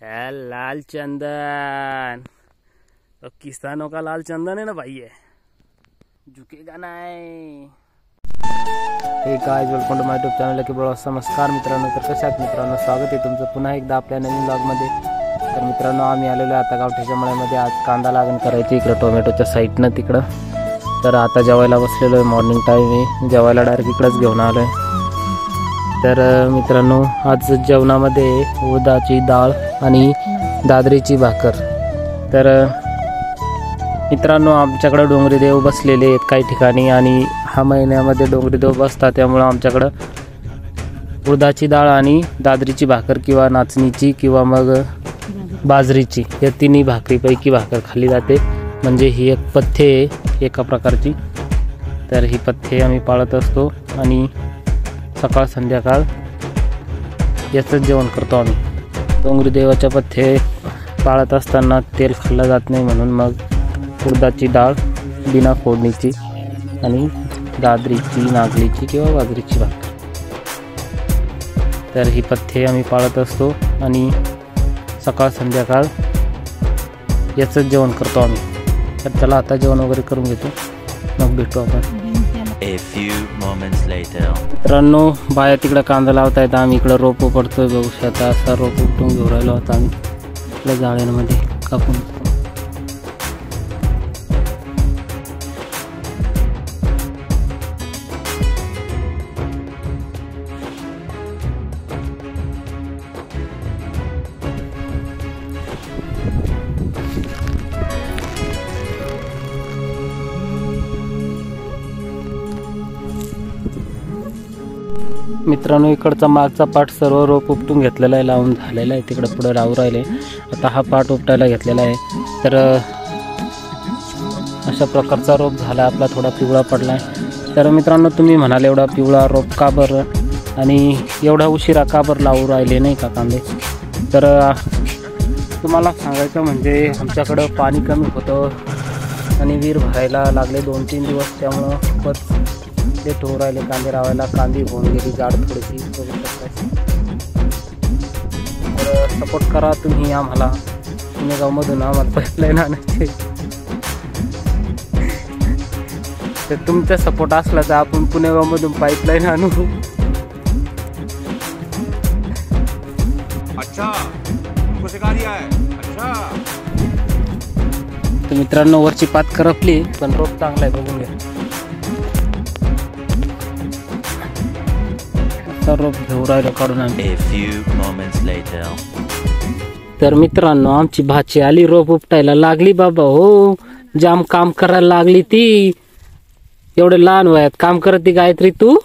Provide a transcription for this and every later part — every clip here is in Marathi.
है लाल चंदन। तो किसानों का लाल चंदन है ना भाई, ये झुकेगा नहीं। Hey guys, welcome to my YouTube channel की बरोबर नमस्कार मित्रांनो। तर कशा आहात मित्रांनो, स्वागत आहे तुमचं पुन्हा एकदा आपल्या नवीन ब्लॉगमध्ये। तर मित्रांनो, आम्ही आलेलो आता गावठ्याच्या मळ्यामध्ये। आज कांदा लागण करायची इकडे टोमॅटोच्या साईडनं तिकडं। तर आता जेवायला बसलेलो आहे, मॉर्निंग टाइम आहे, जेवायला डायरेक्ट इकडेच घेऊन आलो आहे। तर मित्रांनो, आज जेवणामध्ये उडदाची डाळ आणि दादरीची भाकर। तर मित्रांनो, आमच्याकडे डोंगरी देव बसलेले आहेत काही ठिकाणी, आणि हा महिन्यामध्ये डोंगरी देव बसतात, त्यामुळे आमच्याकडं उडदाची डाळ आणि दादरीची भाकर किंवा नाचणीची किंवा मग बाजरीची या तिन्ही भाकरीपैकी भाकर खाल्ली जाते। म्हणजे ही एक पथ्य आहे एका प्रकारची। तर ही पथ्य आम्ही पाळत असतो आणि सकाळ संध्याकाळ याचंच जेवण करतो आम्ही। डोंगरी देवाच्या पथ्य पाळत असताना तेल खाल्लं जात नाही, म्हणून मग उडदाची डाळ बिना फोडणीची आणि दादरीची, नागलीची किंवा बाजरीची भाकर। तर ही पथ्य आम्ही पाळत असतो आणि सकाळ संध्याकाळ याचंच जेवण करतो आम्ही। तर चला आता जेवण वगैरे करून घेतो, मग भेटू आपण। A few moments later. मित्रांनो, बाया तिकडे कांदा लावतायत, आम्ही इकडे रोप पडतोय बघू शकता। असा रोप उपटून घेऊन राहिलो होता आम्ही इकडे जाळ्यांमध्ये कापून। मित्रांनो, इकडचा मागचा पाट सर्व रोप उपटून घेतलेला आहे, लावून झालेला आहे, तिकडे पुढे राहू राहिले। आता हा पाट उपटायला घेतलेला आहे। तर अशा प्रकारचा रोप झाला आपला, थोडा पिवळा पडला आहे। तर मित्रांनो, तुम्ही म्हणाल एवढा पिवळा रोप का बरं आणि एवढा उशिरा का बरं लावू राहिले नाही का कांदे? तर तुम्हाला सांगायचं म्हणजे आमच्याकडं पाणी कमी होतं आणि विहीर भरायला लागले 2-3 दिवस, त्यामुळं खूपच लेट होऊ राहिले कांदे लावायला। कांदी होऊन गेली जाड थोडीशी। तर सपोर्ट करा तुम्ही आम्हाला, पुणेगावमधून आम्हाला पाईपलाईन आणायची। तर तुमचा सपोर्ट असला तर आपण पुणेगावमधून पाईपलाईन आणू। अच्छा, तुमको सिखा दिया है। अच्छा। तर मित्रांनो, वरची पात करपली, पण रोप चांगला आहे, बघून घ्या। रोप घेऊ राहिलो काढून आम्ही। A few moments later. तर मित्रांनो, आमची भाची आली रोप उपटायला लागली बाबा। हो, जाम काम करायला लागली ती, एवढे लहान वयात काम करत ती। गायत्री, तू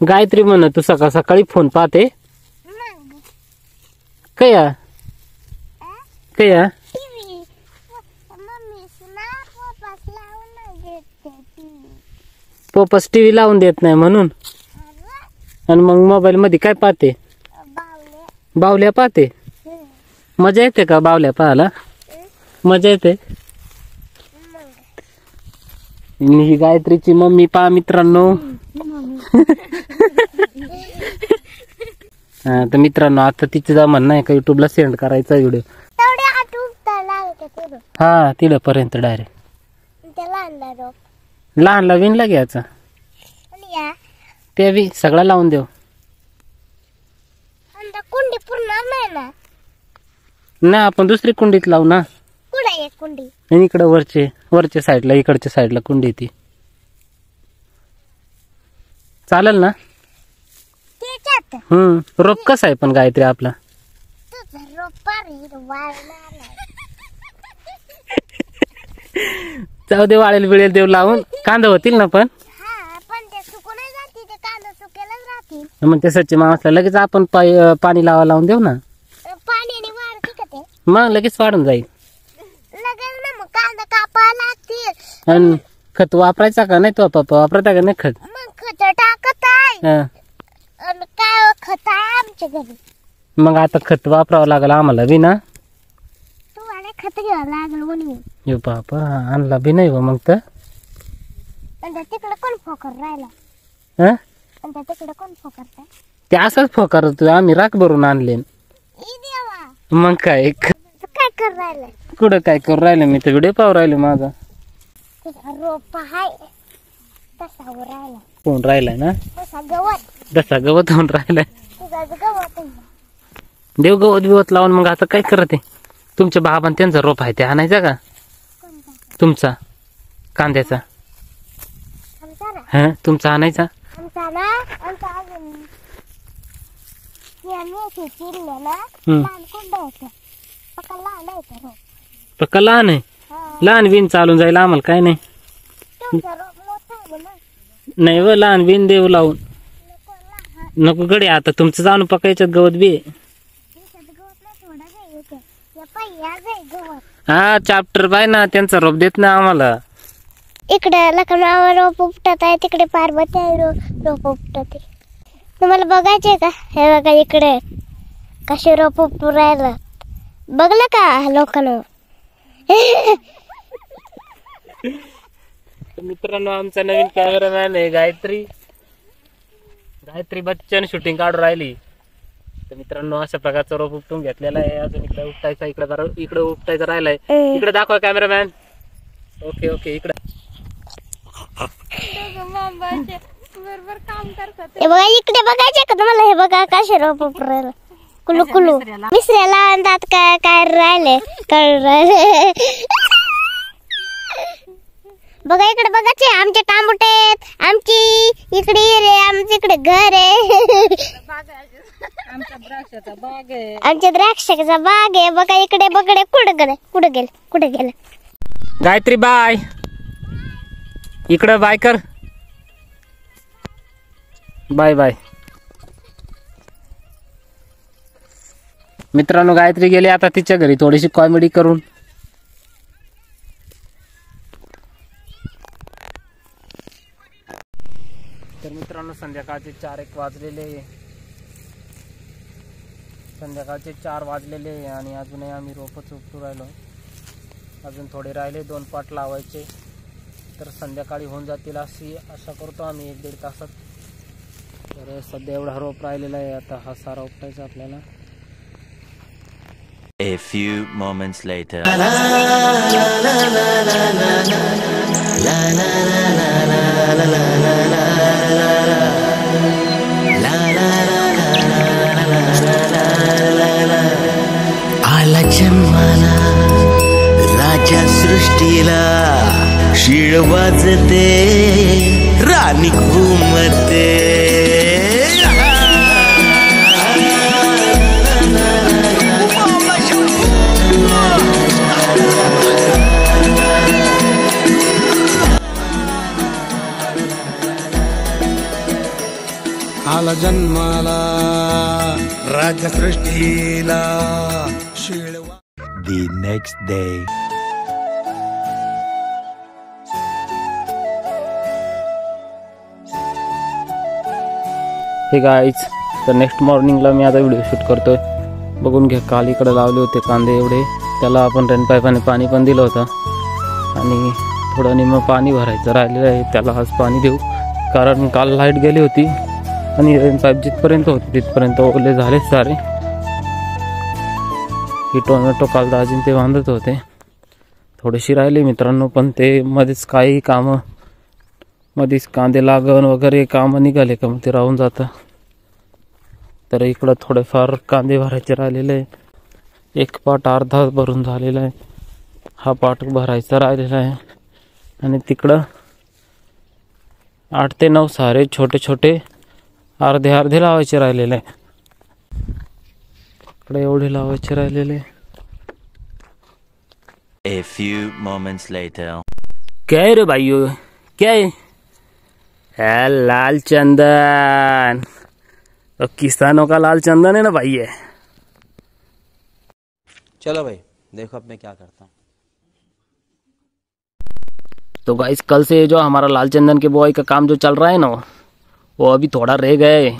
गायत्री म्हण, तू सकाळ सकाळी फोन पाहते कया कया? पप्पाच टीव्ही लावून देत नाही म्हणून, आणि मग मोबाईल मध्ये काय पाहते? बावल्या पाहते। मजा येते का बावल्या पाहायला? मजा येते। ही गायत्रीची मम्मी पहा मित्रांनो। हा, तर मित्रांनो, आता तिचं म्हणणं आहे का युट्यूबला सेंड करायचा व्हिडिओ। हा, तिला पर्यंत डायरेक्ट लहानला विणला घ्यायचा, ते बी सगळा लावून देऊ। कुंडी पूर्ण ना, आपण दुसरी कुंडीत लावू ना। कुठे एक कुंडी? आणि इकडे वरच्या साईडला, इकडच्या साईडला कुंडी ती चालेल ना? रोप कसा आहे पण गायत्री आपला? जाऊ दे, वाळेल बिळेल देव लावून, कांदा होतील ना पण मग ते सच्चे माणसाला लगेच आपण पाणी लावून देऊ ना, मग लगेच वाढून जाईल। आणि खत वापरायचा का नाही? तो पप्पा वापरता का नाही खत? मग आता खत वापरावं लागलं आम्हाला बी ना। खत घ्यावं लागलं यो बापा, आणला बी नाही मग तर तिकडे कोण फोकर राहिला? हा, तिकडे कोण फोकरता? ते असंच फोकारतो आम्ही, राख भरून आणले। ई देवा मग काय तू काय कर राहिलाय कुठं काय करू राहिले मी तर व्हिडिओ पाहू राहिले माझा. तुझा रोप आहे तसा वर राहिला कोण राहिलाय ना तसा गवत जसा गवत होऊन राहिलाय. तुझा गवत आहे. देव गवत बिवत लावून मग आता काय करत आहे. तुमच्या बाबान त्यांचा रोप आहे ते आणायचा का तुमचा कांद्याचा आमचा ना हा तुमचा आणायचा. आमचा ना आमचा अजून आम्ही चिरले ना हम्म. लहान कुंड होतं पक्का लहान आहे तो रोप. पक्का लहान आहे हा. लहान बिन चालून जाईल आम्हाला काय नाही. तुमचा रोप मोठा आहे ना नाही व लहान बिन देव लावून नको लहान नको गडे आता तुमचं जाणून पकायच्यात गवत बी आहे. दिवसात गवतला थोडा काही होतं या पाहिजे आज आहे गवत हा चॅप्टर बाय ना त्यांचा रोप देत ना आम्हाला. इकडे लखनऊ रोप उपटत आहे तिकडे पार्वती आहे रोप उपटत आहे. तुम्हाला बघायचे का हे बघा इकडे कसे रोप उपटू राहिलं बघलं का लोकांना. मित्रांनो आमचा नवीन कॅमेरामॅन आहे गायत्री बच्चन शूटिंग काढून राहिली. तर मित्रांनो अशा प्रकारचा रोप उपटून घेतलेला आहे. अजून इकडे उपटायचा इकडे उपटायचा राहिलाय. इकडे दाखवा कॅमेरामॅन. ओके ओके इकडे हे बघा इकडे बघायचे का तुम्हाला हे बघा कसे रोप उपटू राहिलं कुलू कुलू मिसऱ्याला आणतात काय काय राहिले काय राहिले. बघा इकडे बघायचे आमचे टांबुटे आहेत आमची इकडे रे आमच्या इकडे घर आहे आमच्या द्राक्षाचा बाग आहे. बघा इकडे बघडे कुठे गेले गायत्री बाय इकडे बाय कर बाय बाय. मित्रांनो गायत्री गेली आता तिच्या घरी थोडीशी कॉमेडी करून. तर मित्रांनो संध्याकाळचे 4 वाजलेले आणि अजूनही आम्ही रोपच उपटू राहिलो. अजून थोडे राहिले 2 पाट लावायचे तर संध्याकाळी होऊन जातील अशी आशा करतो आम्ही 1-1.5 तासात. तर सध्या एवढा रोप राहिलेला आहे आता हा सारा उपटायचा आपल्याला. A few moments later. आला जन्माला राजा सृष्टीला शिळ वाजते राणी घुमते. आला जन्माला राजा सृष्टीला शिळवा. The next day. हे गाईज तर नेक्स्ट मॉर्निंगला मी आता व्हिडिओ शूट करतोय. बघून घ्या काल इकडे लावले होते कांदे एवढे. त्याला आपण रेन पाईपाने पाणी पण दिलं होतं आणि थोडं निम्मं पाणी भरायचं राहिलेलं आहे. त्याला आज पाणी देऊ कारण काल लाईट गेली होती आणि रेन पाईप जिथपर्यंत होते तिथपर्यंत ओले झाले सारे. ही टोमॅटो काल दाजीन ते बांधत होते थोडीशी राहिली मित्रांनो पण ते मध्येच काही कामं मध्येच कांदे लागण वगैरे कामं निघाले का मग ते राहून जातं. तर इकडं थोडेफार कांदे भरायचे राहिलेले आहे. 1 पाट अर्धा भरून झालेला आहे. हा पाट भरायचा राहिलेला आहे आणि तिकडं 8 ते 9 सारे छोटे छोटे अर्धे लावायचे राहिलेले आहे. इकडे एवढे लावायचे राहिलेले. A few moments later. क्या है रे भाइयों क्या है? लाल चंदन तो किसानों का लाल चंदन है ना भाई ये. चलो भाई देखो अब मैं क्या करता हूँ. तो गाइस कल से जो हमारा लाल चंदन के बॉय का काम जो चल रहा है ना वो अभी थोड़ा रह गए.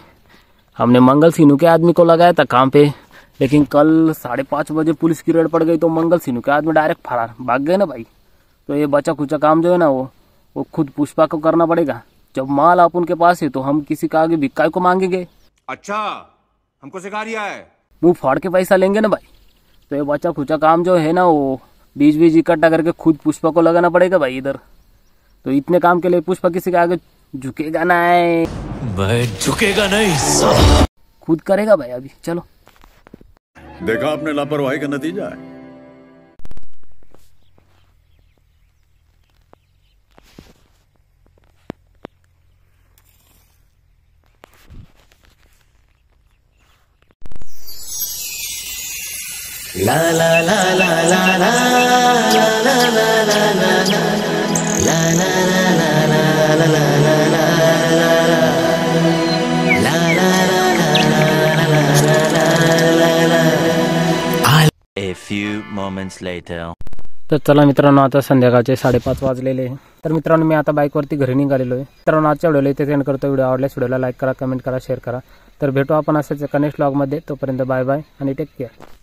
हमने मंगल सिन्हू के आदमी को लगाया था काम पे लेकिन कल 5:30 बजे पुलिस की रेड पड़ गई तो मंगल सिन्हू के आदमी डायरेक्ट फरार भाग गए ना भाई. तो ये बचा खुचा काम जो है ना वो खुद पुष्पा को करना पड़ेगा. जब माल अपन के पास है तो हम किसी का आगे भिक्काई को मांगेंगे. अच्छा हमको सिखा रिया है. मुंह फाड़ के पैसा लेंगे ना भाई, तो ये बच्चा खुचा काम जो है ना, वो बीज इकट्ठा करके खुद पुष्पा को लगाना पड़ेगा भाई इधर। तो इतने काम के लिए पुष्पा किसी के आगे झुकेगा ना, मैं झुकेगा नहीं। खुद करेगा भाई अभी। चलो देखा आपने लापरवाही का नतीजा है। ला ला ला ला ला ला ला ला ला ला ला ला ला A few moments later. तर चला मित्रांनो, आता संध्याकाळचे 5:30 वाजलेले आहे. तर मित्रांनो, मी आता बाईकवरती घरी निघालेलो आहे. मित्रांनो, आजच्या व्हिडिओला इथे एंड करतो. व्हिडिओ आवडल्यास व्हिडिओला लाईक करा, कमेंट करा, शेअर करा. तर भेटू आपण असेच नेक्स्ट व्लॉगमध्ये. तोपर्यंत बाय बाय आणि टेक केअर.